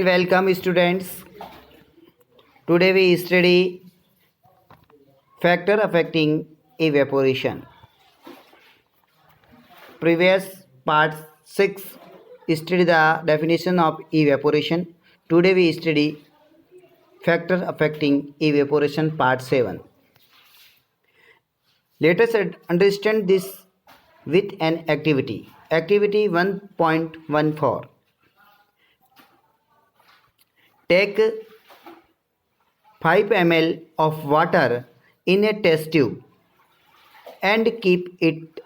welcome students. Today we study factor affecting evaporation. Previous part 6 study the definition of evaporation. Today we study factor affecting evaporation part 7. Let us understand this with an activity. Activity 1.14. Take 5 ml of water in a test tube and keep it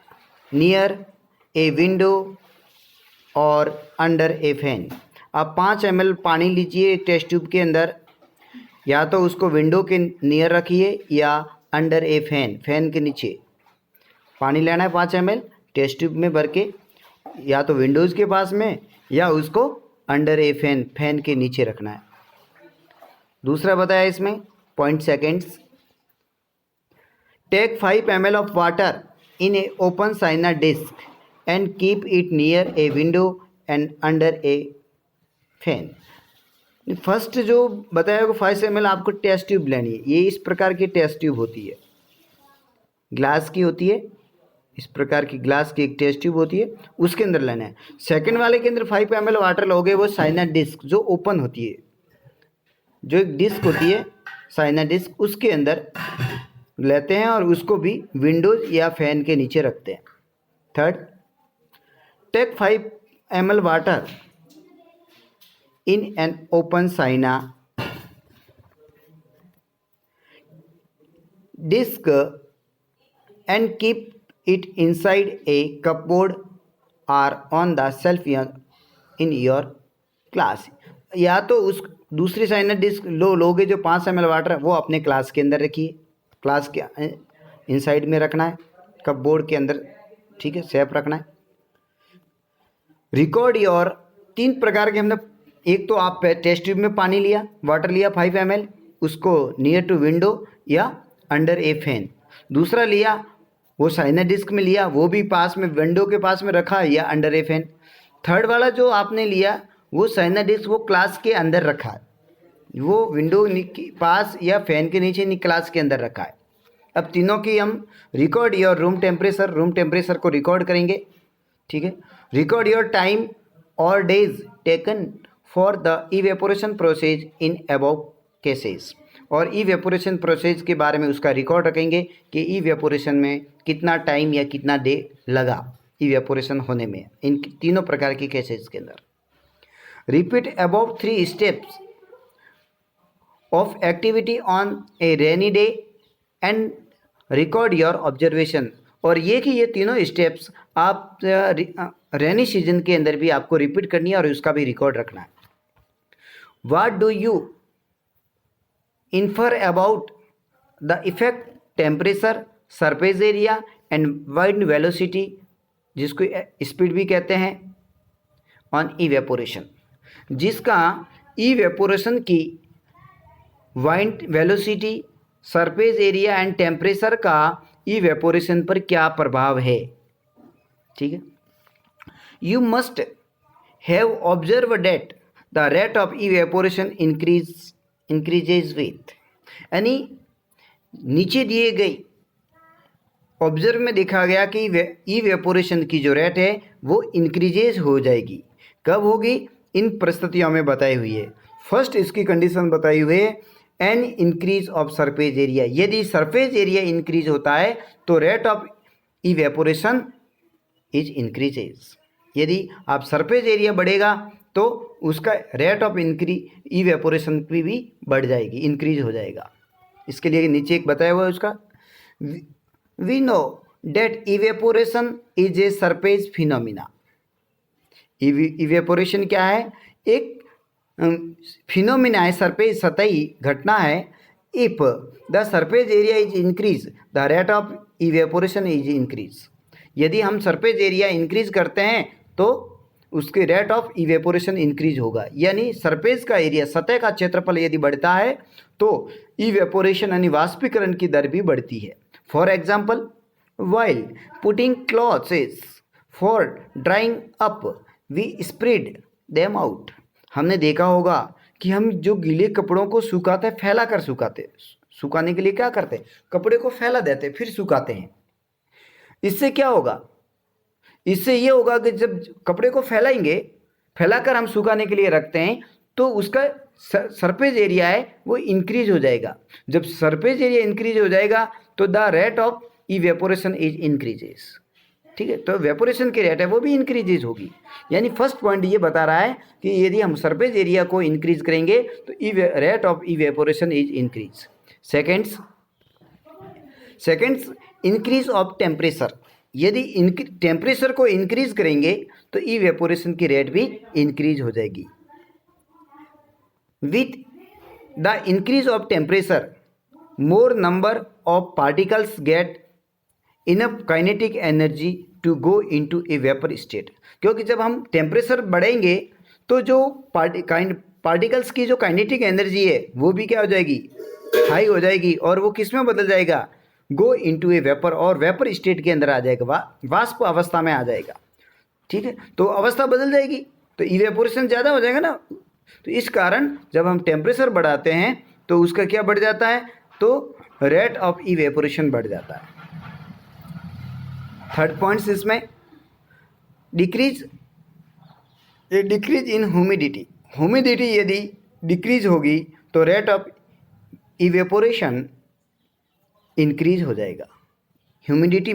near a window और under a fan. आप 5 ml पानी लीजिए test tube के अंदर, या तो उसको window के नियर रखिए या अंडर ए फैन के नीचे. पानी लेना है 5 ml टेस्ट ट्यूब में भर के, या तो विंडोज़ के पास में या उसको अंडर ए फैन के नीचे रखना है. दूसरा बताया इसमें point seconds. Take 5 ml of water in a open china dish and keep it near a window and under a fan. First जो बताया होगा 5 ml आपको टेस्ट ट्यूब लेनी है. ये इस प्रकार की टेस्ट ट्यूब होती है, ग्लास की होती है. इस प्रकार की ग्लास की एक टेस्ट ट्यूब होती है, उसके अंदर लेना है. सेकंड वाले के अंदर 5 ml वाटर लोगे, वो साइना डिस्क जो ओपन होती है, जो एक डिस्क होती है साइना डिस्क, उसके अंदर लेते हैं और उसको भी विंडोज या फैन के नीचे रखते हैं. Third, take 5 ml water in an open china dish and keep it inside a cupboard or on the shelf in your class. या तो उस दूसरी साइना डिस्क लोगे जो 5 ml वाटर, वो अपने क्लास के अंदर रखिए. क्लास के इनसाइड में रखना है, कपबोर्ड के अंदर, ठीक है, सेफ रखना है. रिकॉर्ड योर 3 प्रकार के हमने, एक तो आप टेस्ट ट्यूब में पानी लिया, वाटर लिया 5 ml, उसको नियर टू विंडो या अंडर ए फैन. दूसरा लिया वो साइना डिस्क में लिया, वो भी पास में विंडो के पास में रखा या अंडर ए फैन. थर्ड वाला जो आपने लिया वो साइना डिस्क वो क्लास के अंदर रखा है, वो विंडो के पास या फैन के नीचे नहीं, क्लास के अंदर रखा है. अब तीनों की हम रिकॉर्ड योर रूम टेम्परेचर को रिकॉर्ड करेंगे, ठीक है. रिकॉर्ड योर टाइम और days taken for the evaporation process in above cases. और इवेपोरेशन प्रोसेस के बारे में उसका रिकॉर्ड रखेंगे कि इवेपोरेशन में कितना टाइम या कितना डे लगा इवेपोरेशन होने में, इन तीनों प्रकार के केसेस के अंदर. Repeat above 3 steps of activity on a rainy day and record your observation. और ये कि ये तीनों स्टेप्स आप रेनी सीजन के अंदर भी आपको रिपीट करनी है और उसका भी रिकॉर्ड रखना है. What do you infer about the effect temperature, surface area and wind velocity, जिसको स्पीड भी कहते हैं, on evaporation, जिसका इवेपोरेशन की wind velocity, surface area and temperature का इवेपोरेशन पर क्या प्रभाव है, ठीक है. You must have observe that the rate of evaporation increases with. यानी नीचे दिए गई ऑब्जर्व में देखा गया कि इवेपोरेशन की जो रेट है वो इंक्रीजेज हो जाएगी. कब होगी? इन परिस्थितियों में बताई हुई है. फर्स्ट इसकी कंडीशन बताई हुई है, N increase of surface area. यदि सरफेस एरिया इंक्रीज होता है तो rate of evaporation is increases. यदि आप सरफेस एरिया बढ़ेगा तो उसका रेट ऑफ इवेपोरेशन भी बढ़ जाएगी, इंक्रीज हो जाएगा. इसके लिए नीचे एक बताया हुआ है उसका. We know that evaporation is a surface phenomena. Evaporation क्या है? एक फिनोमिना है, सरफेस सतही घटना है. If the surface area is increase the rate of evaporation is increase. यदि हम सरफेस एरिया इंक्रीज करते हैं तो उसके रेट ऑफ इवेपोरेशन इंक्रीज होगा. यानी सरफेस का एरिया, सतह का क्षेत्रफल यदि बढ़ता है तो इवेपोरेशन यानी वाष्पीकरण की दर भी बढ़ती है. For example, while putting clothes for drying up we spread them out. हमने देखा होगा कि हम जो गीले कपड़ों को सुखाते हैं, फैला कर सुखाते, सुखाने के लिए क्या करते हैं, कपड़े को फैला देते फिर सुखाते हैं। इससे क्या होगा, इससे ये होगा कि जब कपड़े को फैलाएंगे, फैलाकर हम सुखाने के लिए रखते हैं, तो उसका सरफेस एरिया है वो इंक्रीज हो जाएगा। जब सरफेस एरिया इंक्रीज हो जाएगा तो the rate of evaporation is increases. ठीक है, तो वेपोरेशन की रेट है वो भी इंक्रीजेज होगी। यानी फर्स्ट पॉइंट ये बता रहा है कि यदि हम सरफेस एरिया को इंक्रीज करेंगे तो rate of evaporation is increase. Seconds increase of temperature. यदि टेम्परेचर को इंक्रीज करेंगे तो इवेपोरेशन की रेट भी इंक्रीज हो जाएगी। With the increase of temperature more number of particles get enough kinetic energy to go into a vapour state. क्योंकि जब हम टेम्परेचर बढ़ाएंगे तो जो पार्टिकल्स की जो काइनेटिक एनर्जी है वो भी क्या हो जाएगी, हाई हो जाएगी, और वो किस में बदल जाएगा, गो इनटू ए वेपर, और वेपर स्टेट के अंदर आ जाएगा, वाष्प अवस्था में आ जाएगा। ठीक है, तो अवस्था बदल जाएगी तो इवेपोरेशन ज़्यादा हो जाएगा ना। तो इस कारण जब हम टेम्परेचर बढ़ाते हैं तो उसका क्या बढ़ जाता है, तो रेट ऑफ इवेपोरेशन बढ़ जाता है। थर्ड पॉइंट्स इसमें डिक्रीज इन ह्यूमिडिटी। ह्यूमिडिटी यदि डिक्रीज होगी तो रेट ऑफ इवेपोरेशन इंक्रीज हो जाएगा। ह्यूमिडिटी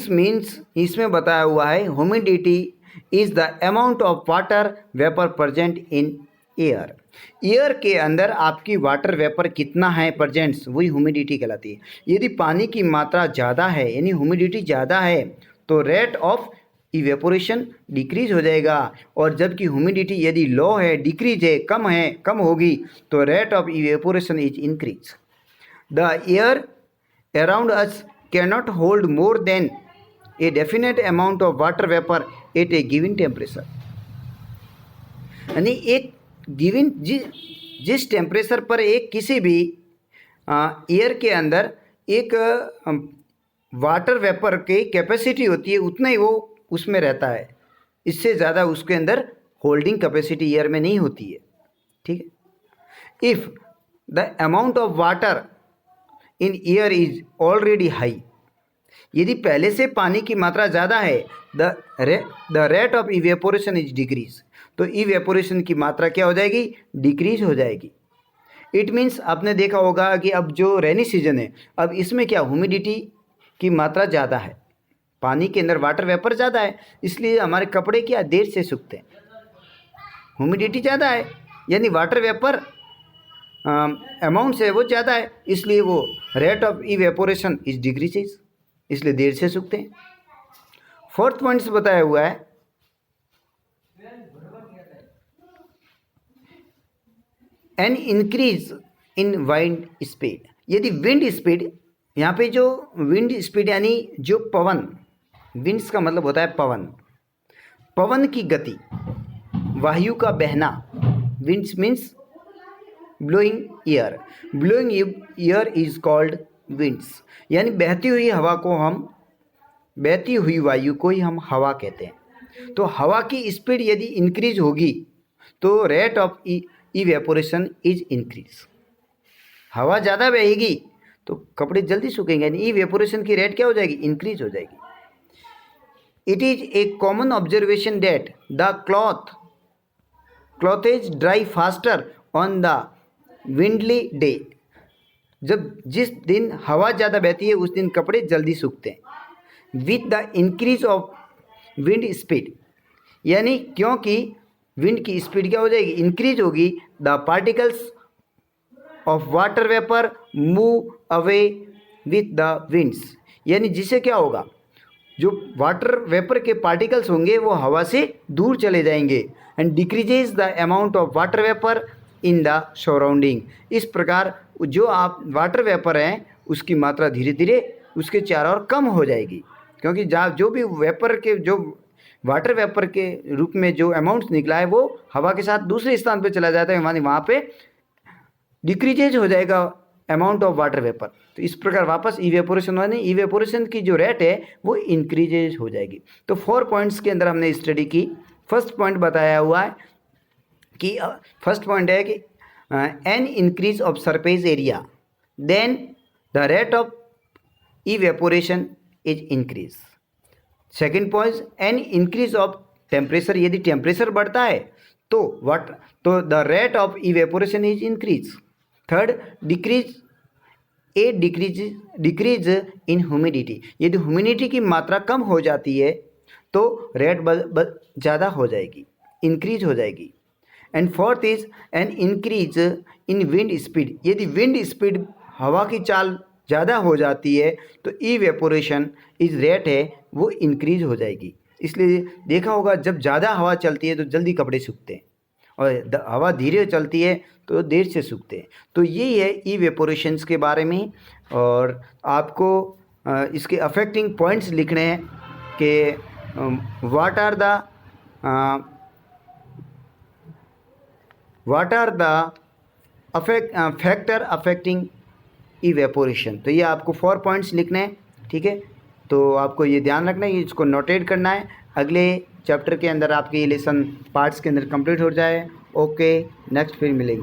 मीन्स इसमें बताया हुआ है, humidity is the amount of water vapour present in air. Air के अंदर आपकी वाटर वेपर कितना है प्रेजेंट्स, वही ह्यूमिडिटी कहलाती है। यदि पानी की मात्रा ज़्यादा है यानी ह्यूमिडिटी ज़्यादा है तो रेट ऑफ इवेपोरेशन डिक्रीज हो जाएगा, और जबकि ह्यूमिडिटी यदि लो है, डिक्रीज है, कम होगी तो rate of evaporation is increase. The air around us cannot hold more than a definite amount of water vapour eight A given temperature. यानी एक गिवन जिस टेम्परेचर पर एक किसी भी एयर के अंदर एक वाटर वेपर की कैपेसिटी होती है, उतना ही वो उसमें रहता है, इससे ज़्यादा उसके अंदर होल्डिंग कैपेसिटी एयर में नहीं होती है। ठीक है, if the amount of water in air is already high, यदि पहले से पानी की मात्रा ज़्यादा है, the rate of evaporation is decrease, तो इवेपोरेशन की मात्रा क्या हो जाएगी, डिक्रीज हो जाएगी। इट मीन्स आपने देखा होगा कि अब जो रेनी सीजन है, अब इसमें क्या ह्यूमिडिटी की मात्रा ज़्यादा है, पानी के अंदर वाटर वेपर ज़्यादा है, इसलिए हमारे कपड़े क्या देर से सूखते हैं। ह्यूमिडिटी ज़्यादा है यानी वाटर वेपर अमाउंट से वो ज़्यादा है, इसलिए वो rate of evaporation is decreases, इसलिए देर से सूखते हैं। फोर्थ पॉइंट्स बताया हुआ है, an increase in wind speed. यदि विंड स्पीड, यहाँ पे जो विंड स्पीड यानी जो पवन, विंड्स का मतलब होता है पवन की गति, वायु का बहना, winds means blowing air is called winds. यानी बहती हुई वायु को ही हम हवा कहते हैं। तो हवा की स्पीड यदि इंक्रीज होगी तो rate of evaporation is increase. हवा ज़्यादा बहेगी तो कपड़े जल्दी सूखेंगे, यानी इवेपोरेशन की रेट क्या हो जाएगी, इंक्रीज हो जाएगी। It is a common observation that the clothes dry faster on the windy day. जिस दिन हवा ज़्यादा बहती है उस दिन कपड़े जल्दी सूखते हैं। With the increase of wind speed, यानी क्योंकि विंड की स्पीड क्या हो जाएगी, इंक्रीज होगी, the particles of water vapour move away with the winds. यानी जिससे क्या होगा, जो वाटर वेपर के पार्टिकल्स होंगे वो हवा से दूर चले जाएंगे, and decreases the amount of water vapour in the surrounding. इस प्रकार जो आप वाटर वेपर हैं उसकी मात्रा धीरे धीरे उसके चारों ओर कम हो जाएगी, क्योंकि जो भी वाटर वेपर के रूप में जो अमाउंट निकला है वो हवा के साथ दूसरे स्थान पर चला जाता है, वहाँ पे डिक्रीजेज हो जाएगा अमाउंट ऑफ वाटर वेपर। तो इस प्रकार वापस इवेपोरेशन होने, इवेपोरेशन की जो रेट है वो इंक्रीजेज हो जाएगी। तो 4 पॉइंट्स के अंदर हमने स्टडी की फर्स्ट पॉइंट बताया हुआ है कि फर्स्ट पॉइंट है कि an increase of surface area then the rate of evaporation is increase. Second point, an increase of temperature, यदि टेम्परेचर बढ़ता है तो the rate of evaporation is increase. Third, decrease in humidity, यदि humidity की मात्रा कम हो जाती है तो रेट ज़्यादा हो जाएगी, इंक्रीज हो जाएगी। And fourth is an increase in wind speed, यदि विंड स्पीड हवा की चाल ज़्यादा हो जाती है तो इवेपोरेशन इज रेट है वो इंक्रीज हो जाएगी। इसलिए देखा होगा जब ज़्यादा हवा चलती है तो जल्दी कपड़े सूखते हैं और हवा धीरे चलती है तो देर से सूखते हैं। तो यही है इवेपोरेशंस के बारे में। और आपको इसके अफेक्टिंग पॉइंट्स लिखने हैं कि what are the factor affecting evaporation. तो ये आपको 4 पॉइंट्स लिखने हैं, ठीक है। तो आपको ये ध्यान रखना है, इसको नोटेट करना है। अगले चैप्टर के अंदर आपके ये लेसन पार्ट्स के अंदर कंप्लीट हो जाए। ओके, नेक्स्ट फिर मिलेंगे।